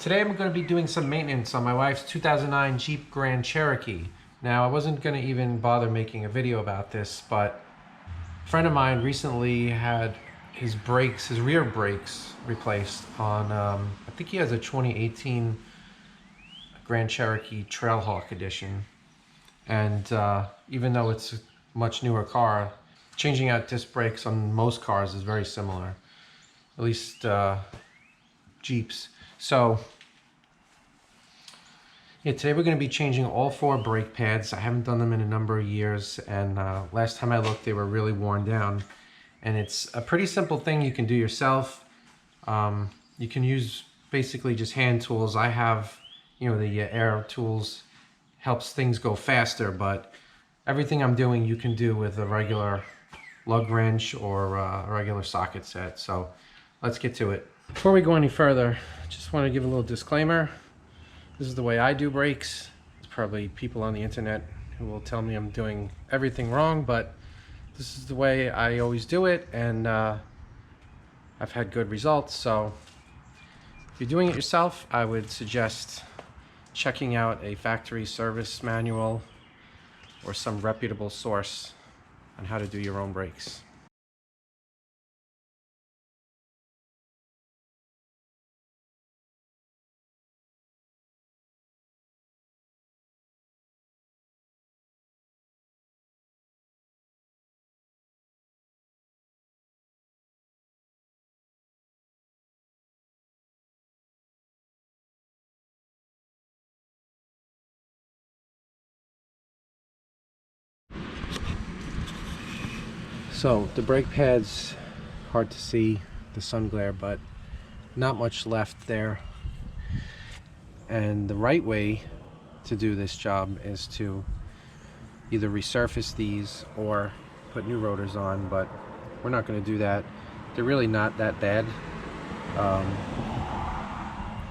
Today I'm going to be doing some maintenance on my wife's 2009 Jeep Grand Cherokee. Now I wasn't going to even bother making a video about this, but a friend of mine recently had his brakes, his rear brakes replaced on, I think he has a 2018 Grand Cherokee Trailhawk edition. And even though it's a much newer car, changing out disc brakes on most cars is very similar, at least Jeeps. So yeah, today we're going to be changing all 4 brake pads. I haven't done them in a number of years, and last time I looked they were really worn down. And it's a pretty simple thing you can do yourself. You can use basically just hand tools. I have, you know, the air tools, helps things go faster, but everything I'm doing you can do with a regular lug wrench or a regular socket set. So let's get to it. Before we go any further, I just want to give a little disclaimer. This is the way I do brakes. There's probably people on the internet who will tell me I'm doing everything wrong, but this is the way I always do it, and I've had good results. So if you're doing it yourself, I would suggest checking out a factory service manual or some reputable source on how to do your own brakes. So the brake pads, hard to see the sun glare, but not much left there. And the right way to do this job is to either resurface these or put new rotors on, but we're not going to do that. They're really not that bad.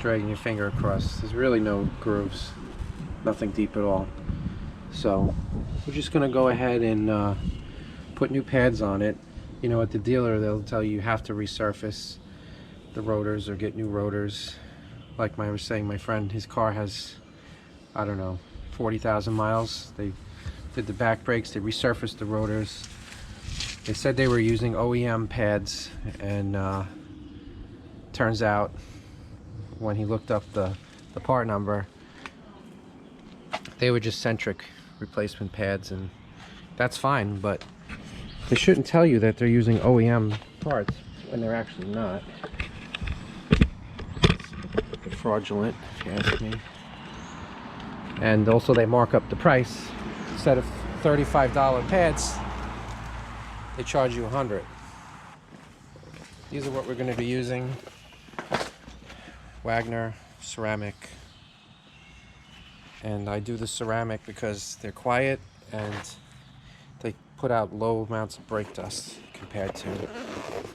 Dragging your finger across, there's really no grooves, nothing deep at all. So we're just going to go ahead and put new pads on it. You know, at the dealer they'll tell you have to resurface the rotors or get new rotors. Like I was saying, my friend, his car has, I don't know, 40,000 miles. They did the back brakes, they resurfaced the rotors. They said they were using OEM pads, and turns out when he looked up the part number, they were just centric replacement pads, and that's fine, but they shouldn't tell you that they're using OEM parts when they're actually not. It's fraudulent, if you ask me. And also they mark up the price. Instead of $35 pads, they charge you $100. These are what we're going to be using. Wagner ceramic. And I do the ceramic because they're quiet and they put out low amounts of brake dust compared to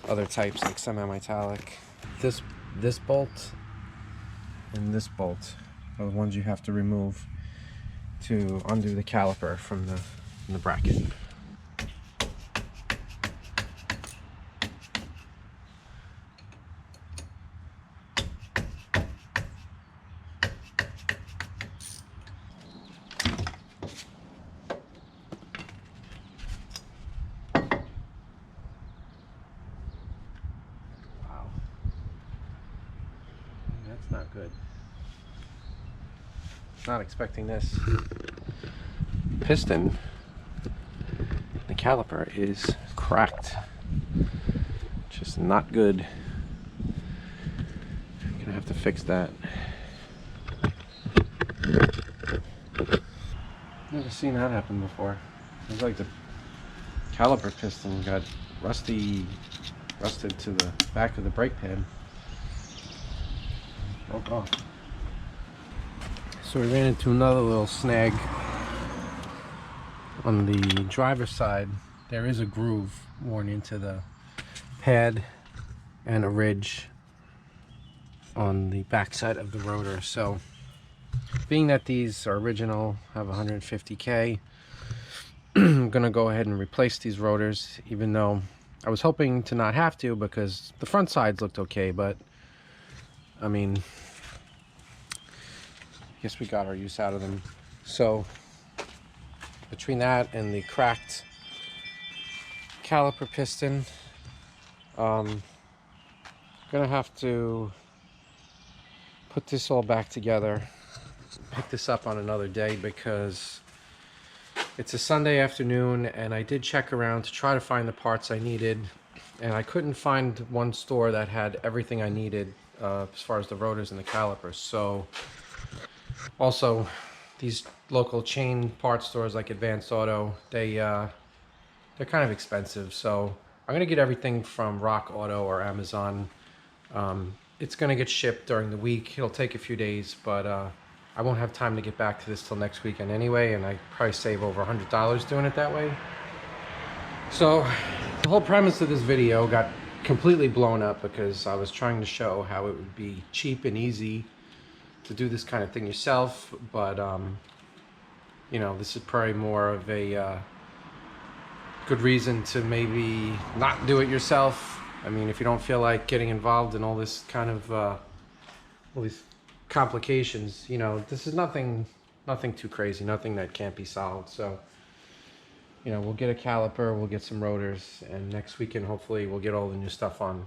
other types like semi-metallic. This bolt and this bolt are the ones you have to remove to undo the caliper from the bracket. That's not good. Not expecting this. Piston, the caliper is cracked. Just not good. Gonna have to fix that. Never seen that happen before. It's like the caliper piston got rusted to the back of the brake pad. Broke off. So we ran into another little snag. On the driver's side, there is a groove worn into the pad and a ridge on the back side of the rotor. So being that these are original, have 150K, I'm gonna go ahead and replace these rotors, even though I was hoping to not have to because the front sides looked okay, but I mean, guess we got our use out of them. So between that and the cracked caliper piston, gonna have to put this all back together, pick this up on another day, because it's a Sunday afternoon and I did check around to try to find the parts I needed, and I couldn't find one store that had everything I needed as far as the rotors and the calipers. So also these local chain parts stores like Advanced Auto, they're kind of expensive. So I'm gonna get everything from Rock Auto or Amazon. It's gonna get shipped during the week. It'll take a few days, but I won't have time to get back to this till next weekend anyway, and I probably save over $100 doing it that way. So the whole premise of this video got completely blown up because I was trying to show how it would be cheap and easy to do this kind of thing yourself, but you know, this is probably more of a good reason to maybe not do it yourself. I mean, if you don't feel like getting involved in all this kind of all these complications, you know, this is nothing too crazy, nothing that can't be solved. So, you know, we'll get a caliper, we'll get some rotors, and next weekend hopefully we'll get all the new stuff on.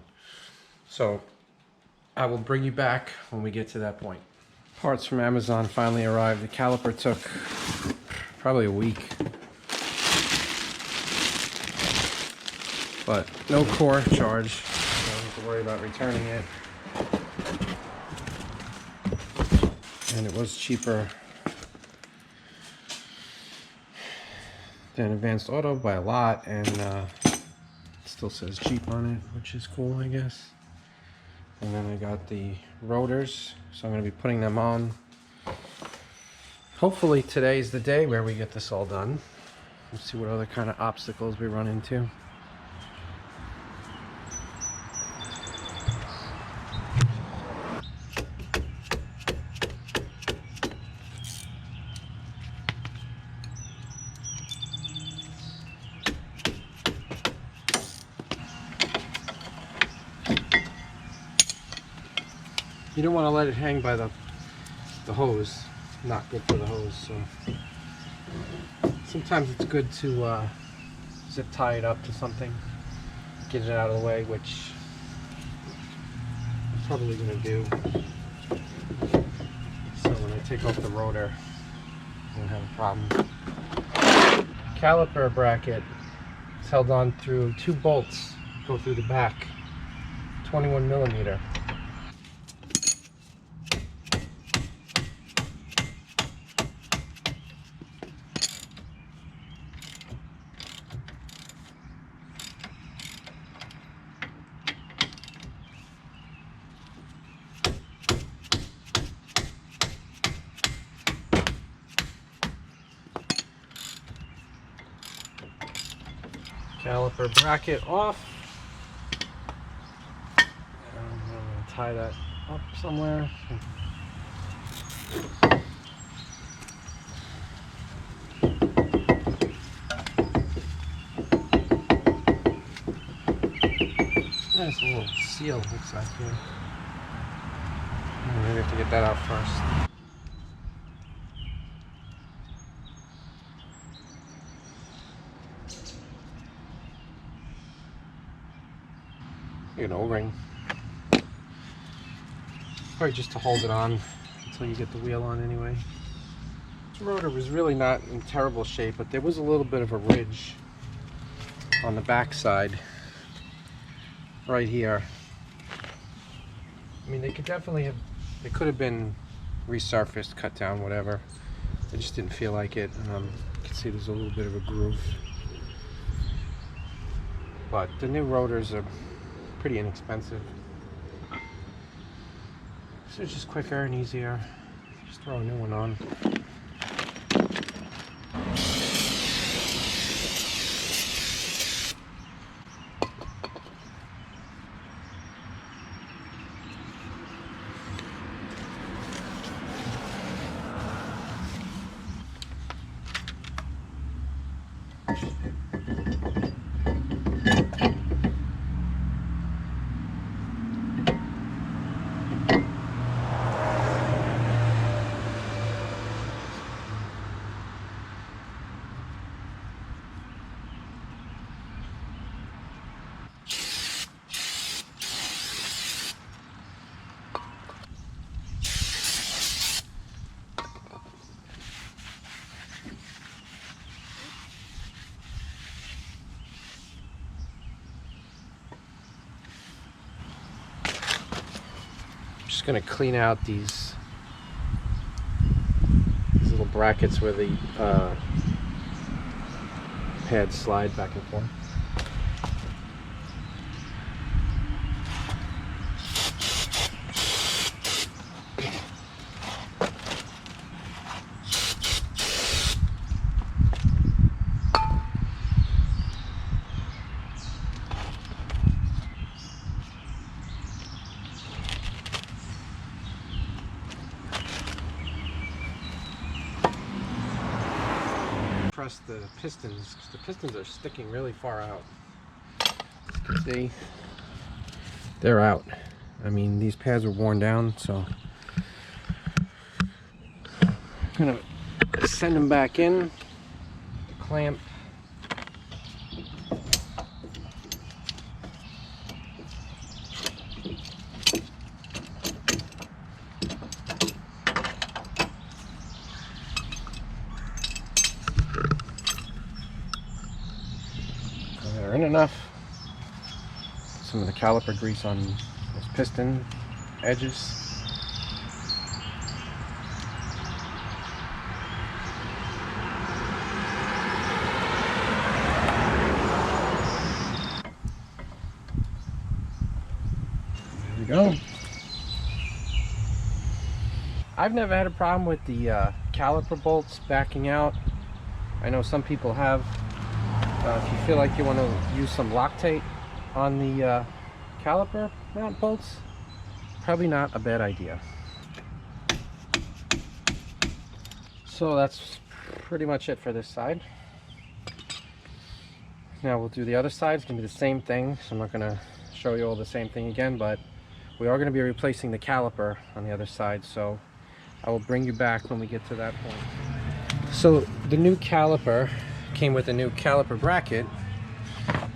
So I will bring you back when we get to that point. Parts from Amazon finally arrived. The caliper took probably a week, but no core charge, so I don't have to worry about returning it. And it was cheaper than Advanced Auto by a lot, and it still says Jeep on it, which is cool, I guess. And then I got the rotors, so I'm going to be putting them on. Hopefully today's the day where we get this all done. Let's see what other kind of obstacles we run into. You don't want to let it hang by the hose. Not good for the hose. So sometimes it's good to zip tie it up to something, get it out of the way, which I'm probably going to do. So when I take off the rotor, I won't have a problem. Caliper bracket is held on through 2 bolts, go through the back, 21mm. Caliper bracket off. I'm going to tie that up somewhere. Nice little seal, looks like here. Maybe I have to get that out first. An O-ring, probably just to hold it on until you get the wheel on anyway. This rotor was really not in terrible shape, but there was a little bit of a ridge on the back side right here. I mean, they could have been resurfaced, cut down, whatever. I just didn't feel like it. You can see there's a little bit of a groove, but the new rotors are pretty inexpensive, so it's just quicker and easier. Just throw a new one on. just going to clean out these little brackets where the pads slide back and forth. Press the pistons because the pistons are sticking really far out. As you can see, they're out. I mean, these pads are worn down, so I'm gonna send them back in. The clamp. They're in enough. Some of the caliper grease on those piston edges. There we go. I've never had a problem with the caliper bolts backing out. I know some people have. If you feel like you want to use some Loctite on the caliper mount bolts, probably not a bad idea. So that's pretty much it for this side. Now we'll do the other side. It's going to be the same thing, so I'm not going to show you all the same thing again, but we are going to be replacing the caliper on the other side, so I will bring you back when we get to that point. So the new caliper came with a new caliper bracket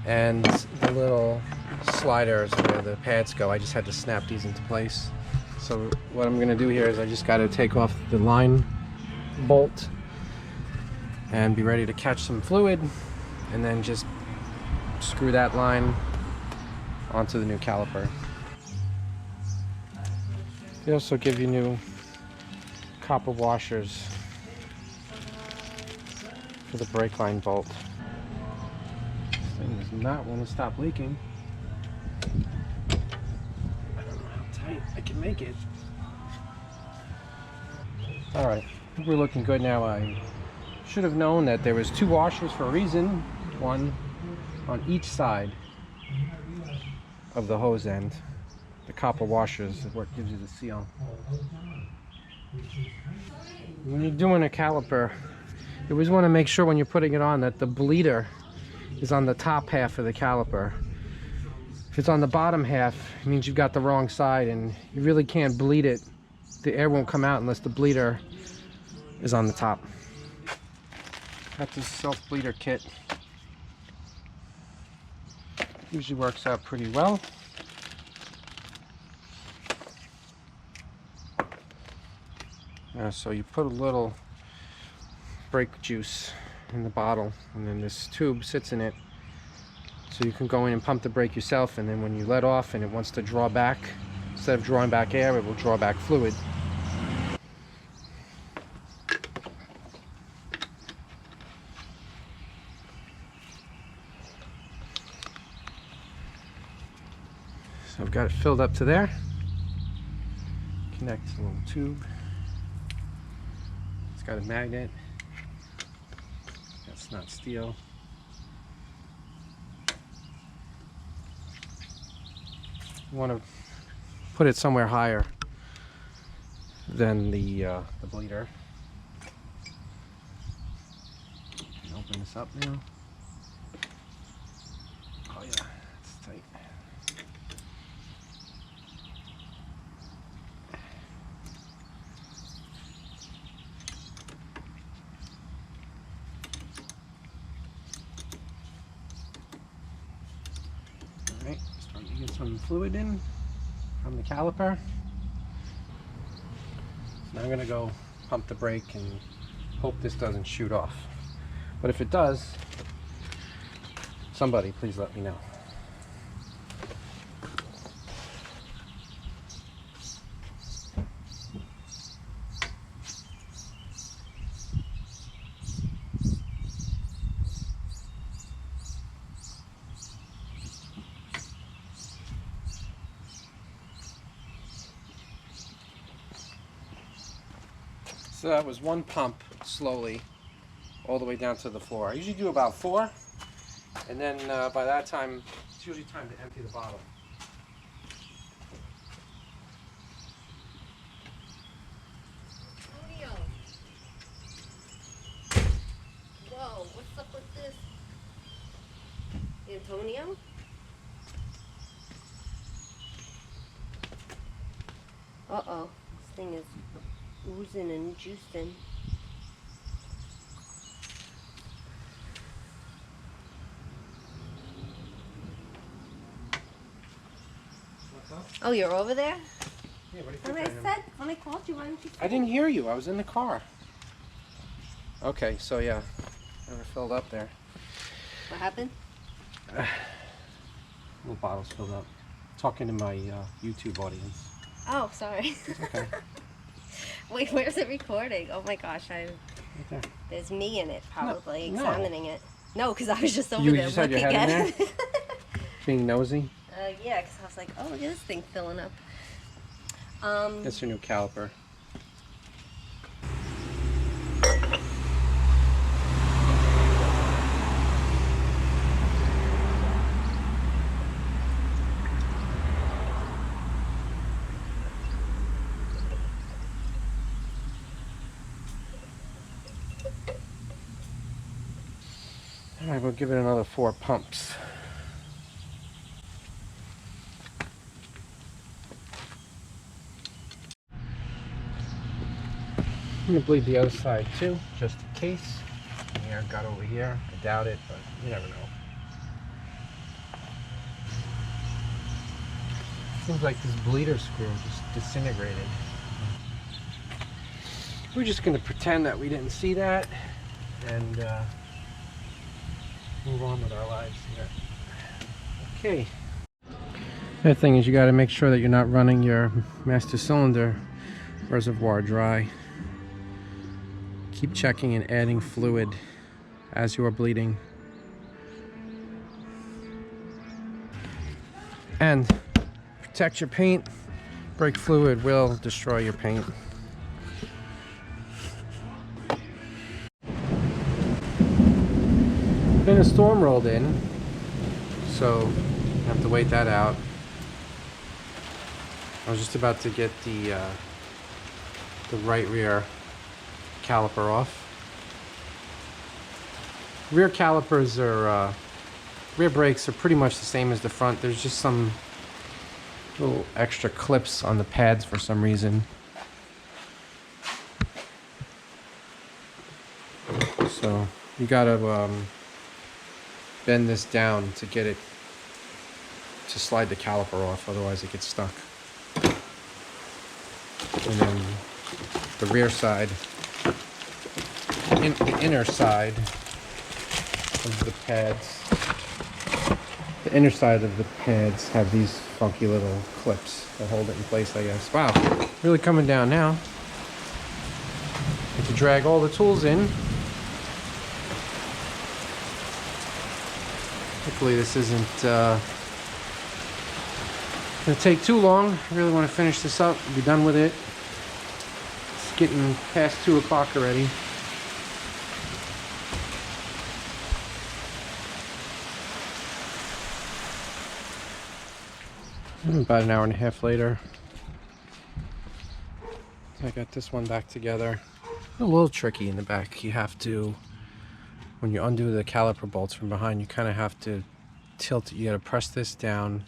and the little sliders where the pads go. I just had to snap these into place. So what I'm going to do here is I just got to take off the line bolt and be ready to catch some fluid, and then just screw that line onto the new caliper. They also give you new copper washers for the brake line bolt. This thing does not want to stop leaking. I don't know how tight I can make it. Alright, I think we're looking good now. I should have known that there was two washers for a reason. One on each side of the hose end. The copper washers is what gives you the seal. When you're doing a caliper, you always want to make sure when you're putting it on that the bleeder is on the top half of the caliper. If it's on the bottom half, it means you've got the wrong side, and you really can't bleed it. The air won't come out unless the bleeder is on the top. Got this self-bleeder kit. Usually works out pretty well. So you put a little brake juice in the bottle, and then this tube sits in it, so you can go in and pump the brake yourself, and then when you let off and it wants to draw back, instead of drawing back air, it will draw back fluid. So I've got it filled up to there. Connect a little tube. It's got a magnet. That's not steel. You want to put it somewhere higher than the bleeder. Can you open this up now? Oh yeah, it's tight. Alright, starting to get some fluid in from the caliper. Now I'm going to go pump the brake and hope this doesn't shoot off. But if it does, somebody please let me know. So that was one pump slowly all the way down to the floor. I usually do about 4, and then by that time it's usually time to empty the bottle. Antonio. Whoa, what's up with this? Antonio? Uh-oh, this thing is oozing and juicing. What's up? Oh, you're over there? Yeah, what do you When think I I am? said, when I called you, why didn't you say? I didn't hear you. I was in the car. Okay, so yeah, never filled up there. What happened? Little bottles filled up. Talking to my YouTube audience. Oh, sorry. It's okay. Wait, where's it recording? Oh my gosh, Right there. there's me in it probably, No. examining it. No, because I was just over You there just had your looking head in at it. Being nosy. Yeah, because I was like, oh, look at this thing filling up. That's your new caliper. All right, we'll give it another 4 pumps. I'm gonna bleed the other side too, just in case. The air got over here. I doubt it, but you never know. Seems like this bleeder screw just disintegrated. We're just gonna pretend that we didn't see that and move on with our lives here. Okay. The thing is, you got to make sure that you're not running your master cylinder reservoir dry. Keep checking and adding fluid as you are bleeding. And protect your paint. Brake fluid will destroy your paint. Then a storm rolled in, so I have to wait that out. I was just about to get the right rear caliper off. Rear calipers are, rear brakes are pretty much the same as the front. There's just some little extra clips on the pads for some reason. So you gotta bend this down to get it to slide the caliper off, otherwise it gets stuck. And then the rear side, the inner side of the pads, the inner side of the pads have these funky little clips that hold it in place, I guess. Wow, really coming down now. Have to drag all the tools in. Hopefully this isn't gonna take too long. I really want to finish this up and be done with it. It's getting past 2 o'clock already. About an hour and a half later, I got this one back together. A little tricky in the back. You have to, when you undo the caliper bolts from behind, you kind of have to tilt it. You got to press this down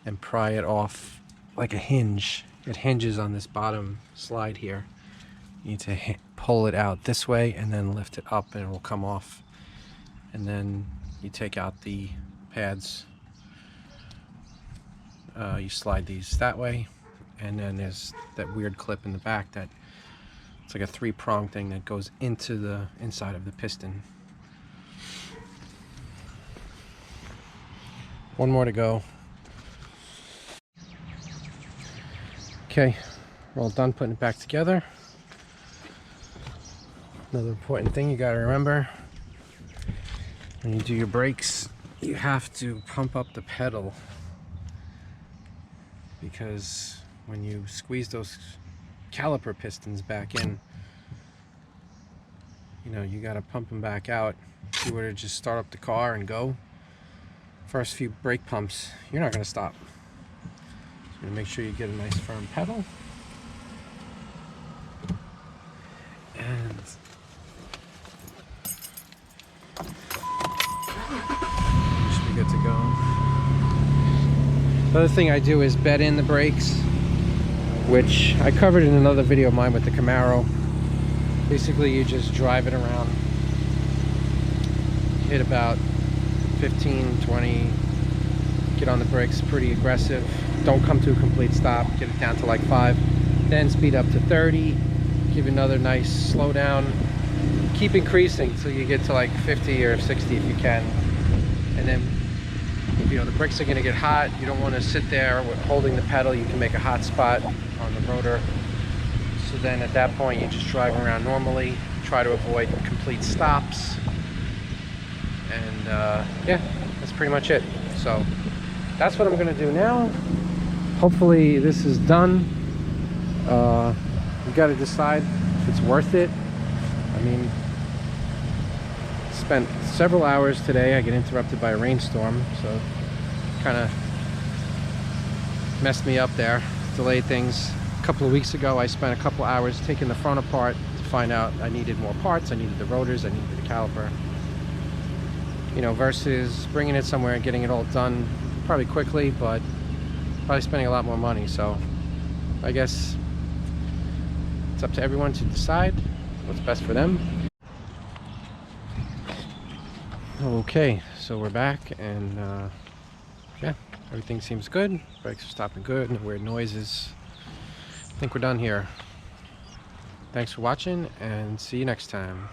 and pry it off like a hinge. It hinges on this bottom slide here. You need to pull it out this way and then lift it up and it will come off. And then you take out the pads. You slide these that way, and then there's that weird clip in the back that it's like a 3-prong thing that goes into the inside of the piston. One more to go. Okay, we're all done putting it back together. Another important thing you got to remember when you do your brakes, you have to pump up the pedal, because when you squeeze those caliper pistons back in, you know, you got to pump them back out. If you were to just start up the car and go, first few brake pumps, you're not going to stop. So make sure you get a nice firm pedal. And you should be good to go. The other thing I do is bed in the brakes, which I covered in another video of mine with the Camaro. Basically, you just drive it around, hit about 15, 20, get on the brakes pretty aggressive. Don't come to a complete stop, get it down to like 5, then speed up to 30, give another nice slow down, keep increasing until you get to like 50 or 60 if you can. And then, you know, the brakes are going to get hot. You don't want to sit there holding the pedal. You can make a hot spot on the rotor. So then at that point you just drive around normally, try to avoid complete stops, and yeah, that's pretty much it. So that's what I'm going to do now. Hopefully this is done. You got to decide if it's worth it. I mean, spent several hours today. I get interrupted by a rainstorm, so kind of messed me up there, delayed things. A couple of weeks ago I spent a couple hours taking the front apart to find out I needed more parts. I needed the rotors, I needed the caliper, you know, versus bringing it somewhere and getting it all done probably quickly, but probably spending a lot more money. So I guess it's up to everyone to decide what's best for them. Okay, so we're back, and yeah, everything seems good. Brakes are stopping good, no weird noises. I think we're done here. Thanks for watching, and see you next time.